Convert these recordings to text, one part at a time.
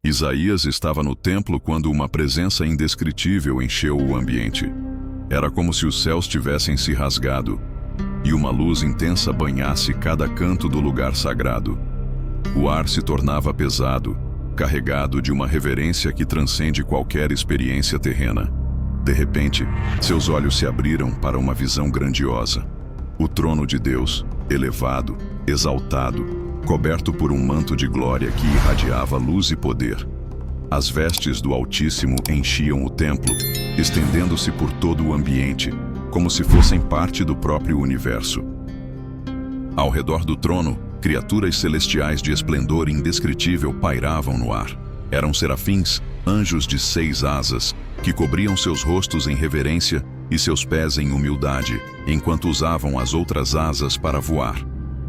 Isaías estava no templo quando uma presença indescritível encheu o ambiente. Era como se os céus tivessem se rasgado e uma luz intensa banhasse cada canto do lugar sagrado. O ar se tornava pesado, carregado de uma reverência que transcende qualquer experiência terrena. De repente, seus olhos se abriram para uma visão grandiosa. O trono de Deus, elevado, exaltado, coberto por um manto de glória que irradiava luz e poder. As vestes do Altíssimo enchiam o templo, estendendo-se por todo o ambiente, como se fossem parte do próprio universo. Ao redor do trono, criaturas celestiais de esplendor indescritível pairavam no ar. Eram serafins, anjos de 6 asas, que cobriam seus rostos em reverência e seus pés em humildade, enquanto usavam as outras asas para voar.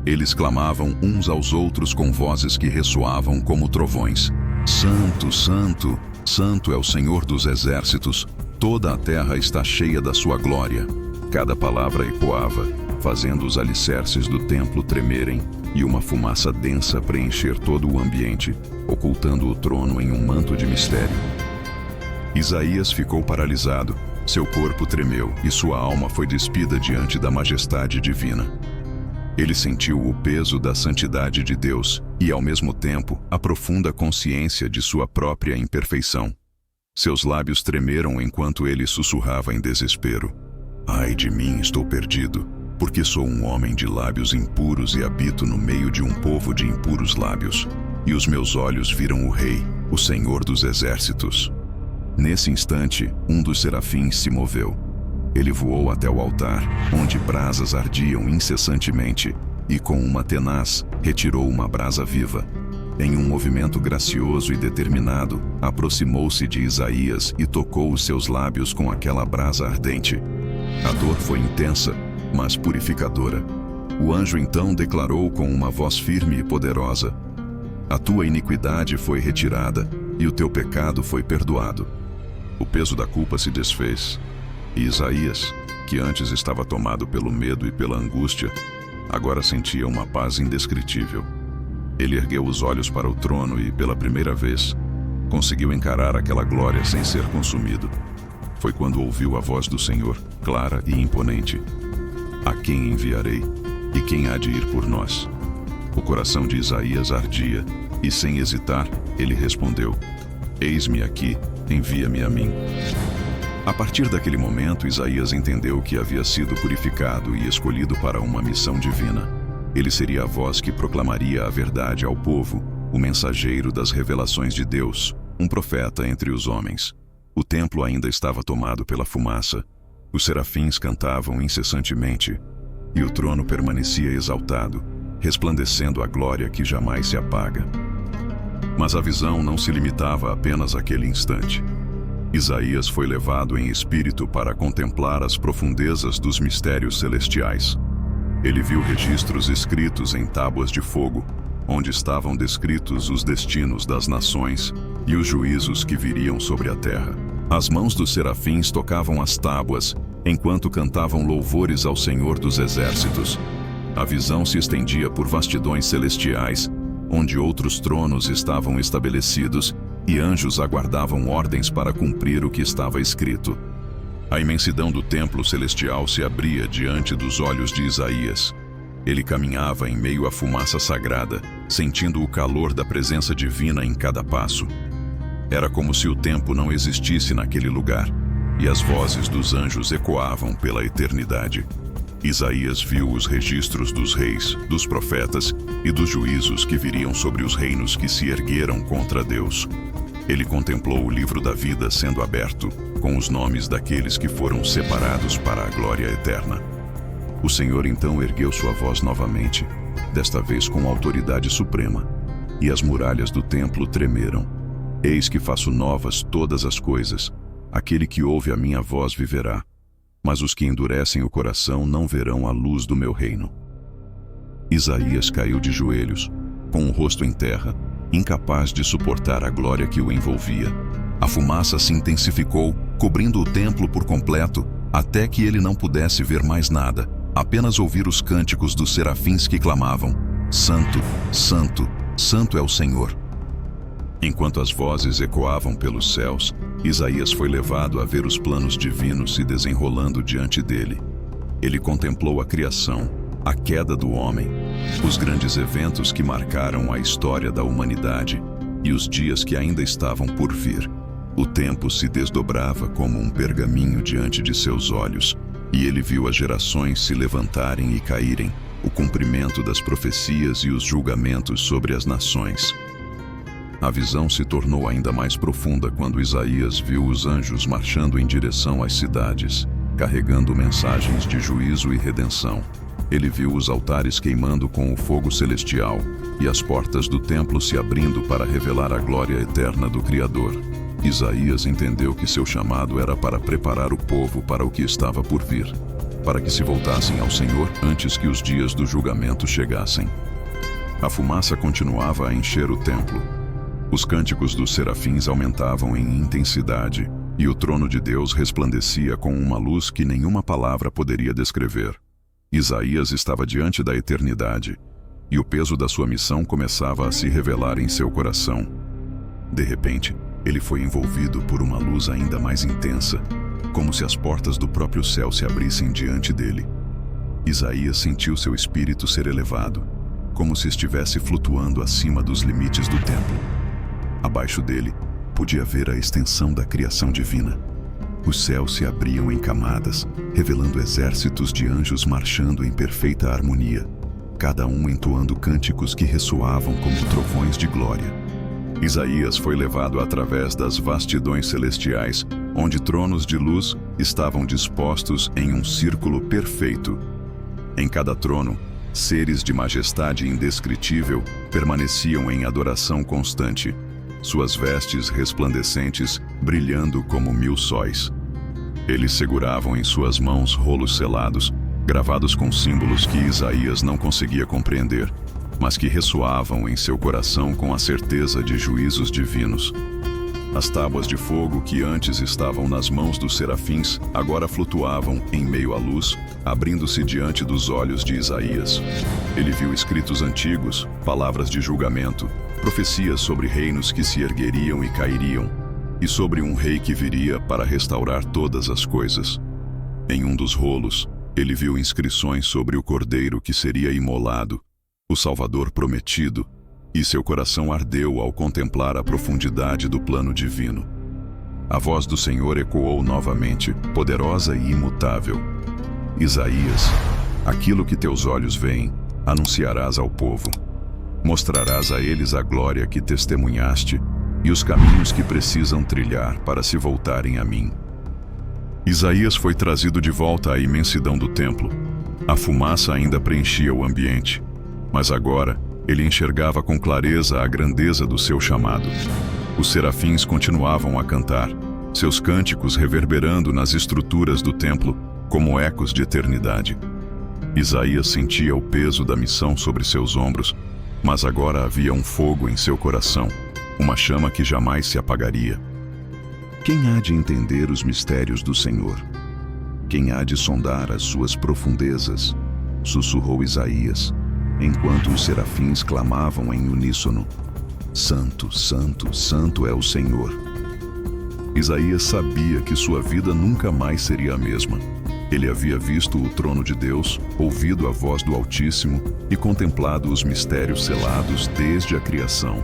Eles clamavam uns aos outros com vozes que ressoavam como trovões. Santo, Santo, Santo é o Senhor dos exércitos, toda a terra está cheia da sua glória. Cada palavra ecoava, fazendo os alicerces do templo tremerem e uma fumaça densa preencher todo o ambiente, ocultando o trono em um manto de mistério. Isaías ficou paralisado, seu corpo tremeu e sua alma foi despida diante da majestade divina. Ele sentiu o peso da santidade de Deus e, ao mesmo tempo, a profunda consciência de sua própria imperfeição. Seus lábios tremeram enquanto ele sussurrava em desespero: Ai de mim, estou perdido, porque sou um homem de lábios impuros e habito no meio de um povo de impuros lábios. E os meus olhos viram o Rei, o Senhor dos exércitos. Nesse instante, um dos serafins se moveu. Ele voou até o altar, onde brasas ardiam incessantemente, e com uma tenaz, retirou uma brasa viva. Em um movimento gracioso e determinado, aproximou-se de Isaías e tocou os seus lábios com aquela brasa ardente. A dor foi intensa, mas purificadora. O anjo então declarou com uma voz firme e poderosa: A tua iniquidade foi retirada, e o teu pecado foi perdoado. O peso da culpa se desfez. E Isaías, que antes estava tomado pelo medo e pela angústia, agora sentia uma paz indescritível. Ele ergueu os olhos para o trono e, pela primeira vez, conseguiu encarar aquela glória sem ser consumido. Foi quando ouviu a voz do Senhor, clara e imponente: A quem enviarei? E quem há de ir por nós? O coração de Isaías ardia, e sem hesitar, ele respondeu: Eis-me aqui, envia-me a mim. A partir daquele momento, Isaías entendeu que havia sido purificado e escolhido para uma missão divina. Ele seria a voz que proclamaria a verdade ao povo, o mensageiro das revelações de Deus, um profeta entre os homens. O templo ainda estava tomado pela fumaça. Os serafins cantavam incessantemente, e o trono permanecia exaltado, resplandecendo a glória que jamais se apaga. Mas a visão não se limitava apenas àquele instante. Isaías foi levado em espírito para contemplar as profundezas dos mistérios celestiais. Ele viu registros escritos em tábuas de fogo, onde estavam descritos os destinos das nações e os juízos que viriam sobre a terra. As mãos dos serafins tocavam as tábuas, enquanto cantavam louvores ao Senhor dos exércitos. A visão se estendia por vastidões celestiais, onde outros tronos estavam estabelecidos e anjos aguardavam ordens para cumprir o que estava escrito. A imensidão do templo celestial se abria diante dos olhos de Isaías. Ele caminhava em meio à fumaça sagrada, sentindo o calor da presença divina em cada passo. Era como se o tempo não existisse naquele lugar, e as vozes dos anjos ecoavam pela eternidade. Isaías viu os registros dos reis, dos profetas e dos juízos que viriam sobre os reinos que se ergueram contra Deus. Ele contemplou o livro da vida sendo aberto, com os nomes daqueles que foram separados para a glória eterna. O Senhor então ergueu sua voz novamente, desta vez com autoridade suprema, e as muralhas do templo tremeram. Eis que faço novas todas as coisas. Aquele que ouve a minha voz viverá. Mas os que endurecem o coração não verão a luz do meu reino. Isaías caiu de joelhos, com o rosto em terra, incapaz de suportar a glória que o envolvia. A fumaça se intensificou, cobrindo o templo por completo, até que ele não pudesse ver mais nada, apenas ouvir os cânticos dos serafins que clamavam: Santo, Santo, Santo é o Senhor. Enquanto as vozes ecoavam pelos céus, Isaías foi levado a ver os planos divinos se desenrolando diante dele. Ele contemplou a criação, a queda do homem, os grandes eventos que marcaram a história da humanidade e os dias que ainda estavam por vir. O tempo se desdobrava como um pergaminho diante de seus olhos, e ele viu as gerações se levantarem e caírem, o cumprimento das profecias e os julgamentos sobre as nações. A visão se tornou ainda mais profunda quando Isaías viu os anjos marchando em direção às cidades, carregando mensagens de juízo e redenção. Ele viu os altares queimando com o fogo celestial e as portas do templo se abrindo para revelar a glória eterna do Criador. Isaías entendeu que seu chamado era para preparar o povo para o que estava por vir, para que se voltassem ao Senhor antes que os dias do julgamento chegassem. A fumaça continuava a encher o templo. Os cânticos dos serafins aumentavam em intensidade e o trono de Deus resplandecia com uma luz que nenhuma palavra poderia descrever. Isaías estava diante da eternidade e o peso da sua missão começava a se revelar em seu coração. De repente, ele foi envolvido por uma luz ainda mais intensa, como se as portas do próprio céu se abrissem diante dele. Isaías sentiu seu espírito ser elevado, como se estivesse flutuando acima dos limites do templo. Abaixo dele, podia ver a extensão da criação divina. Os céus se abriam em camadas, revelando exércitos de anjos marchando em perfeita harmonia, cada um entoando cânticos que ressoavam como trovões de glória. Isaías foi levado através das vastidões celestiais, onde tronos de luz estavam dispostos em um círculo perfeito. Em cada trono, seres de majestade indescritível permaneciam em adoração constante, suas vestes resplandecentes brilhando como 1000 sóis. Eles seguravam em suas mãos rolos selados, gravados com símbolos que Isaías não conseguia compreender, mas que ressoavam em seu coração com a certeza de juízos divinos. As tábuas de fogo que antes estavam nas mãos dos serafins agora flutuavam em meio à luz, abrindo-se diante dos olhos de Isaías. Ele viu escritos antigos, palavras de julgamento, profecias sobre reinos que se ergueriam e cairiam, e sobre um rei que viria para restaurar todas as coisas. Em um dos rolos, ele viu inscrições sobre o cordeiro que seria imolado, o Salvador prometido, e seu coração ardeu ao contemplar a profundidade do plano divino. A voz do Senhor ecoou novamente, poderosa e imutável. Isaías, aquilo que teus olhos veem, anunciarás ao povo. Mostrarás a eles a glória que testemunhaste e os caminhos que precisam trilhar para se voltarem a mim. Isaías foi trazido de volta à imensidão do templo. A fumaça ainda preenchia o ambiente, mas agora ele enxergava com clareza a grandeza do seu chamado. Os serafins continuavam a cantar, seus cânticos reverberando nas estruturas do templo como ecos de eternidade. Isaías sentia o peso da missão sobre seus ombros, mas agora havia um fogo em seu coração, uma chama que jamais se apagaria. Quem há de entender os mistérios do Senhor? Quem há de sondar as suas profundezas? Sussurrou Isaías, enquanto os serafins clamavam em uníssono: Santo, Santo, Santo é o Senhor. Isaías sabia que sua vida nunca mais seria a mesma. Ele havia visto o trono de Deus, ouvido a voz do Altíssimo e contemplado os mistérios selados desde a criação.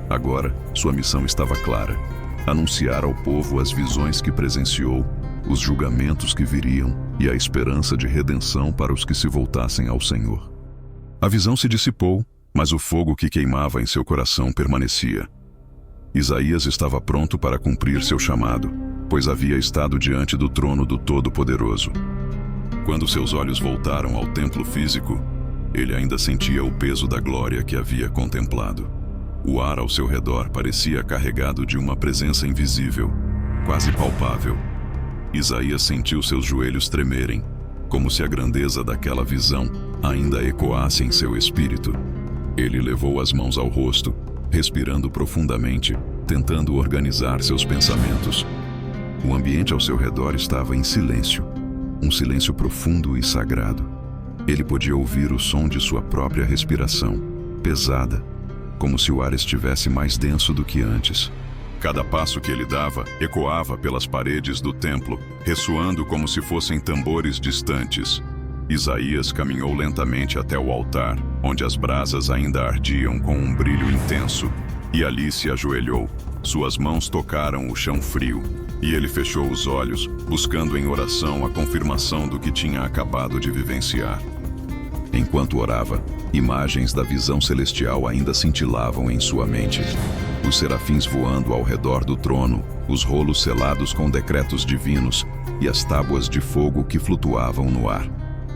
Agora, sua missão estava clara: anunciar ao povo as visões que presenciou, os julgamentos que viriam e a esperança de redenção para os que se voltassem ao Senhor. A visão se dissipou, mas o fogo que queimava em seu coração permanecia. Isaías estava pronto para cumprir seu chamado, pois havia estado diante do trono do Todo-Poderoso. Quando seus olhos voltaram ao templo físico, ele ainda sentia o peso da glória que havia contemplado. O ar ao seu redor parecia carregado de uma presença invisível, quase palpável. Isaías sentiu seus joelhos tremerem, como se a grandeza daquela visão ainda ecoasse em seu espírito. Ele levou as mãos ao rosto, respirando profundamente, tentando organizar seus pensamentos. O ambiente ao seu redor estava em silêncio, um silêncio profundo e sagrado. Ele podia ouvir o som de sua própria respiração, pesada, como se o ar estivesse mais denso do que antes. Cada passo que ele dava ecoava pelas paredes do templo, ressoando como se fossem tambores distantes. Isaías caminhou lentamente até o altar, onde as brasas ainda ardiam com um brilho intenso, e ali se ajoelhou. Suas mãos tocaram o chão frio, e ele fechou os olhos, buscando em oração a confirmação do que tinha acabado de vivenciar. Enquanto orava, imagens da visão celestial ainda cintilavam em sua mente. Os serafins voando ao redor do trono, os rolos selados com decretos divinos e as tábuas de fogo que flutuavam no ar.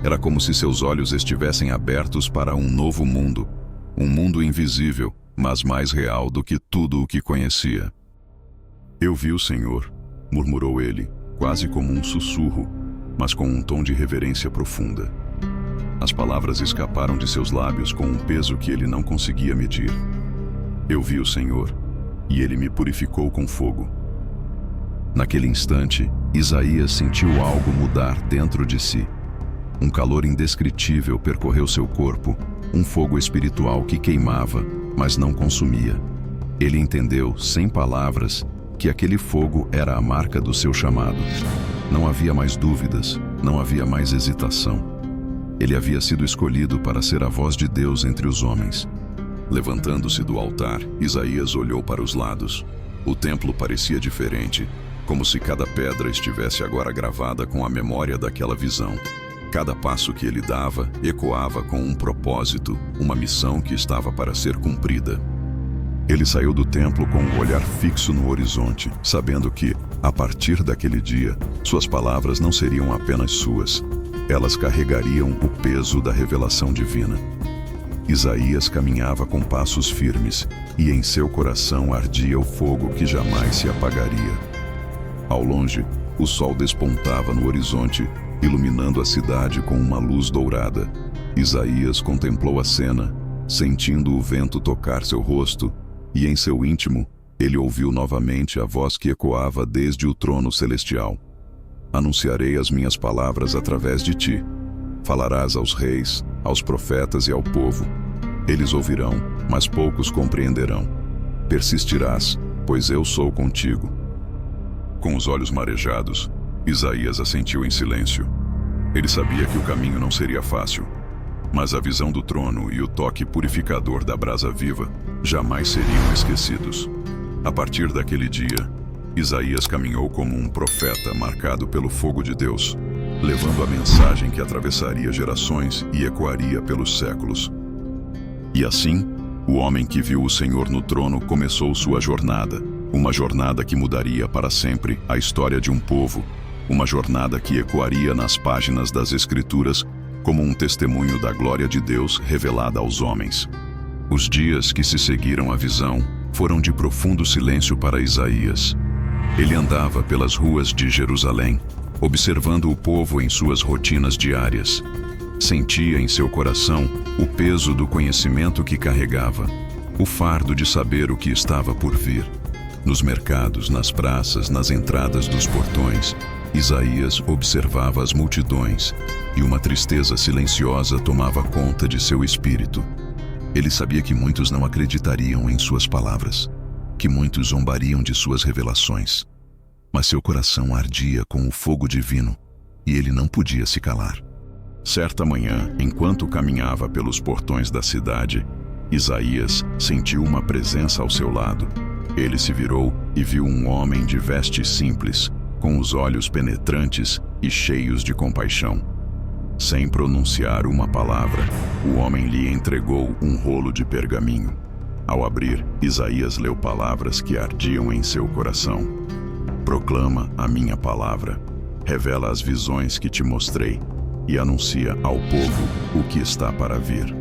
Era como se seus olhos estivessem abertos para um novo mundo, um mundo invisível, mas mais real do que tudo o que conhecia. "Eu vi o Senhor", murmurou ele, quase como um sussurro, mas com um tom de reverência profunda. As palavras escaparam de seus lábios com um peso que ele não conseguia medir. "Eu vi o Senhor, e ele me purificou com fogo." Naquele instante, Isaías sentiu algo mudar dentro de si. Um calor indescritível percorreu seu corpo, um fogo espiritual que queimava, mas não consumia. Ele entendeu, sem palavras, que aquele fogo era a marca do seu chamado. Não havia mais dúvidas, não havia mais hesitação. Ele havia sido escolhido para ser a voz de Deus entre os homens. Levantando-se do altar, Isaías olhou para os lados. O templo parecia diferente, como se cada pedra estivesse agora gravada com a memória daquela visão. Cada passo que ele dava ecoava com um propósito, uma missão que estava para ser cumprida. Ele saiu do templo com o olhar fixo no horizonte, sabendo que, a partir daquele dia, suas palavras não seriam apenas suas. Elas carregariam o peso da revelação divina. Isaías caminhava com passos firmes, e em seu coração ardia o fogo que jamais se apagaria. Ao longe, o sol despontava no horizonte, iluminando a cidade com uma luz dourada. Isaías contemplou a cena, sentindo o vento tocar seu rosto, e em seu íntimo, ele ouviu novamente a voz que ecoava desde o trono celestial. "Anunciarei as minhas palavras através de ti. Falarás aos reis, aos profetas e ao povo. Eles ouvirão, mas poucos compreenderão. Persistirás, pois eu sou contigo." Com os olhos marejados, Isaías assentiu em silêncio. Ele sabia que o caminho não seria fácil, mas a visão do trono e o toque purificador da brasa viva jamais seriam esquecidos. A partir daquele dia, Isaías caminhou como um profeta marcado pelo fogo de Deus, levando a mensagem que atravessaria gerações e ecoaria pelos séculos. E assim, o homem que viu o Senhor no trono começou sua jornada, uma jornada que mudaria para sempre a história de um povo, uma jornada que ecoaria nas páginas das Escrituras como um testemunho da glória de Deus revelada aos homens. Os dias que se seguiram à visão foram de profundo silêncio para Isaías. Ele andava pelas ruas de Jerusalém, observando o povo em suas rotinas diárias. Sentia em seu coração o peso do conhecimento que carregava, o fardo de saber o que estava por vir. Nos mercados, nas praças, nas entradas dos portões, Isaías observava as multidões, e uma tristeza silenciosa tomava conta de seu espírito. Ele sabia que muitos não acreditariam em suas palavras, que muitos zombariam de suas revelações. Mas seu coração ardia com o fogo divino, e ele não podia se calar. Certa manhã, enquanto caminhava pelos portões da cidade, Isaías sentiu uma presença ao seu lado. Ele se virou e viu um homem de vestes simples, com os olhos penetrantes e cheios de compaixão. Sem pronunciar uma palavra, o homem lhe entregou um rolo de pergaminho. Ao abrir, Isaías leu palavras que ardiam em seu coração. "Proclama a minha palavra, revela as visões que te mostrei, e anuncia ao povo o que está para vir."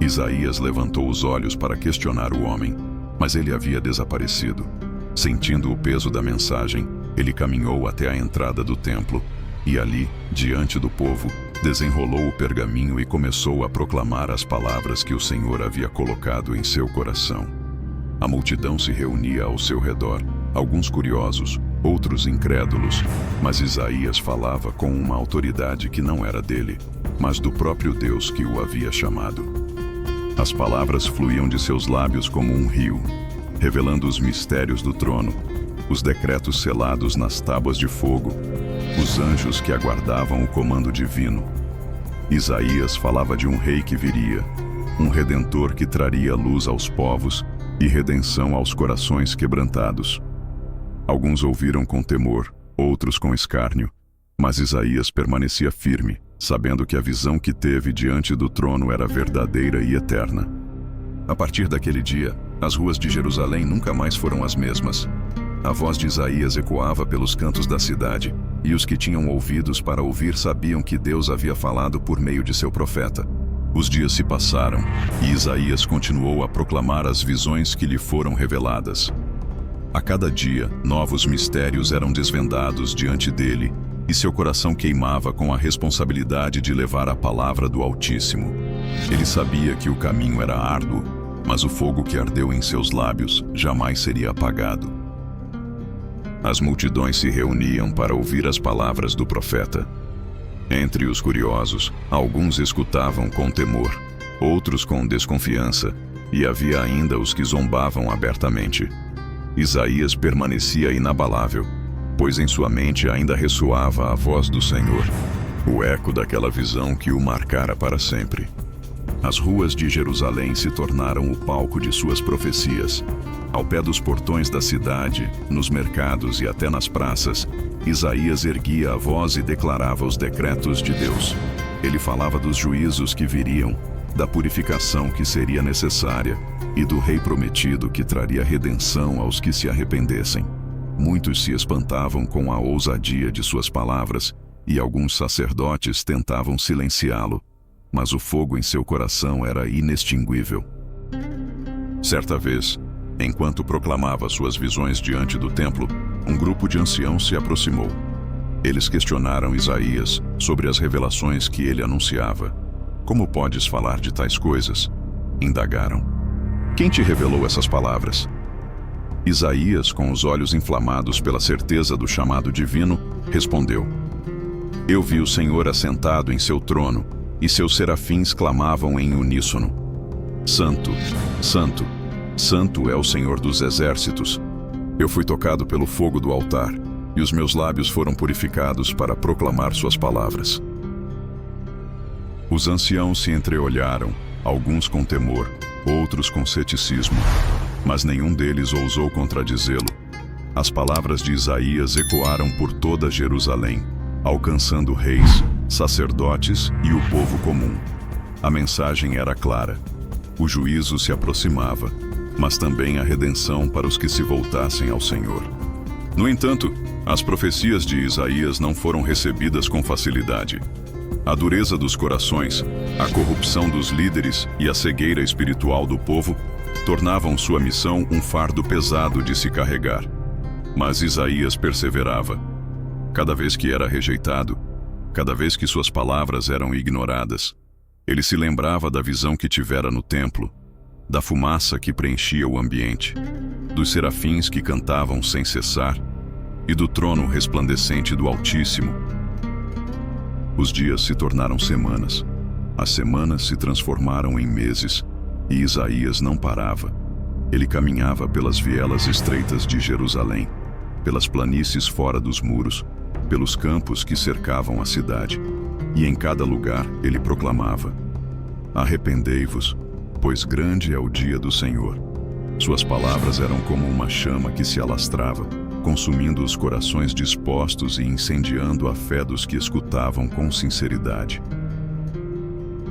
Isaías levantou os olhos para questionar o homem, mas ele havia desaparecido. Sentindo o peso da mensagem, ele caminhou até a entrada do templo, e ali, diante do povo, desenrolou o pergaminho e começou a proclamar as palavras que o Senhor havia colocado em seu coração. A multidão se reunia ao seu redor, alguns curiosos, outros incrédulos, mas Isaías falava com uma autoridade que não era dele, mas do próprio Deus que o havia chamado. As palavras fluíam de seus lábios como um rio, revelando os mistérios do trono, os decretos selados nas tábuas de fogo, os anjos que aguardavam o comando divino. Isaías falava de um rei que viria, um redentor que traria luz aos povos e redenção aos corações quebrantados. Alguns ouviram com temor, outros com escárnio, mas Isaías permanecia firme, sabendo que a visão que teve diante do trono era verdadeira e eterna. A partir daquele dia, as ruas de Jerusalém nunca mais foram as mesmas. A voz de Isaías ecoava pelos cantos da cidade, e os que tinham ouvidos para ouvir sabiam que Deus havia falado por meio de seu profeta. Os dias se passaram, e Isaías continuou a proclamar as visões que lhe foram reveladas. A cada dia, novos mistérios eram desvendados diante dele, e seu coração queimava com a responsabilidade de levar a palavra do Altíssimo. Ele sabia que o caminho era árduo, mas o fogo que ardeu em seus lábios jamais seria apagado. As multidões se reuniam para ouvir as palavras do profeta. Entre os curiosos, alguns escutavam com temor, outros com desconfiança, e havia ainda os que zombavam abertamente. Isaías permanecia inabalável, pois em sua mente ainda ressoava a voz do Senhor, o eco daquela visão que o marcara para sempre. As ruas de Jerusalém se tornaram o palco de suas profecias. Ao pé dos portões da cidade, nos mercados e até nas praças, Isaías erguia a voz e declarava os decretos de Deus. Ele falava dos juízos que viriam, da purificação que seria necessária e do rei prometido que traria redenção aos que se arrependessem. Muitos se espantavam com a ousadia de suas palavras, e alguns sacerdotes tentavam silenciá-lo, mas o fogo em seu coração era inextinguível. Certa vez, enquanto proclamava suas visões diante do templo, um grupo de anciãos se aproximou. Eles questionaram Isaías sobre as revelações que ele anunciava. "Como podes falar de tais coisas?" indagaram. "Quem te revelou essas palavras?" Isaías, com os olhos inflamados pela certeza do chamado divino, respondeu: "Eu vi o Senhor assentado em seu trono, e seus serafins clamavam em uníssono: Santo, Santo, Santo é o Senhor dos exércitos. Eu fui tocado pelo fogo do altar, e os meus lábios foram purificados para proclamar suas palavras." Os anciãos se entreolharam, alguns com temor, outros com ceticismo, mas nenhum deles ousou contradizê-lo. As palavras de Isaías ecoaram por toda Jerusalém, alcançando reis, sacerdotes e o povo comum. A mensagem era clara: o juízo se aproximava, mas também a redenção para os que se voltassem ao Senhor. No entanto, as profecias de Isaías não foram recebidas com facilidade. A dureza dos corações, a corrupção dos líderes e a cegueira espiritual do povo tornavam sua missão um fardo pesado de se carregar. Mas Isaías perseverava. Cada vez que era rejeitado, cada vez que suas palavras eram ignoradas, ele se lembrava da visão que tivera no templo, da fumaça que preenchia o ambiente, dos serafins que cantavam sem cessar e do trono resplandecente do Altíssimo. Os dias se tornaram semanas, as semanas se transformaram em meses, e Isaías não parava. Ele caminhava pelas vielas estreitas de Jerusalém, pelas planícies fora dos muros, pelos campos que cercavam a cidade, e em cada lugar ele proclamava: "Arrependei-vos, pois grande é o dia do Senhor." Suas palavras eram como uma chama que se alastrava, consumindo os corações dispostos e incendiando a fé dos que escutavam com sinceridade.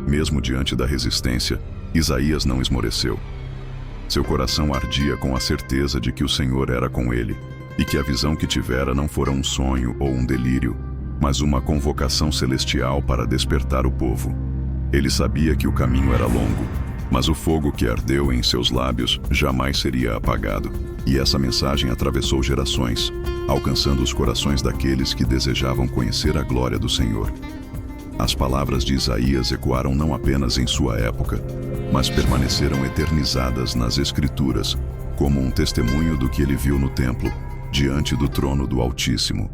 Mesmo diante da resistência, Isaías não esmoreceu. Seu coração ardia com a certeza de que o Senhor era com ele, e que a visão que tivera não fora um sonho ou um delírio, mas uma convocação celestial para despertar o povo. Ele sabia que o caminho era longo, mas o fogo que ardeu em seus lábios jamais seria apagado, e essa mensagem atravessou gerações, alcançando os corações daqueles que desejavam conhecer a glória do Senhor. As palavras de Isaías ecoaram não apenas em sua época, mas permaneceram eternizadas nas Escrituras, como um testemunho do que ele viu no templo, diante do trono do Altíssimo.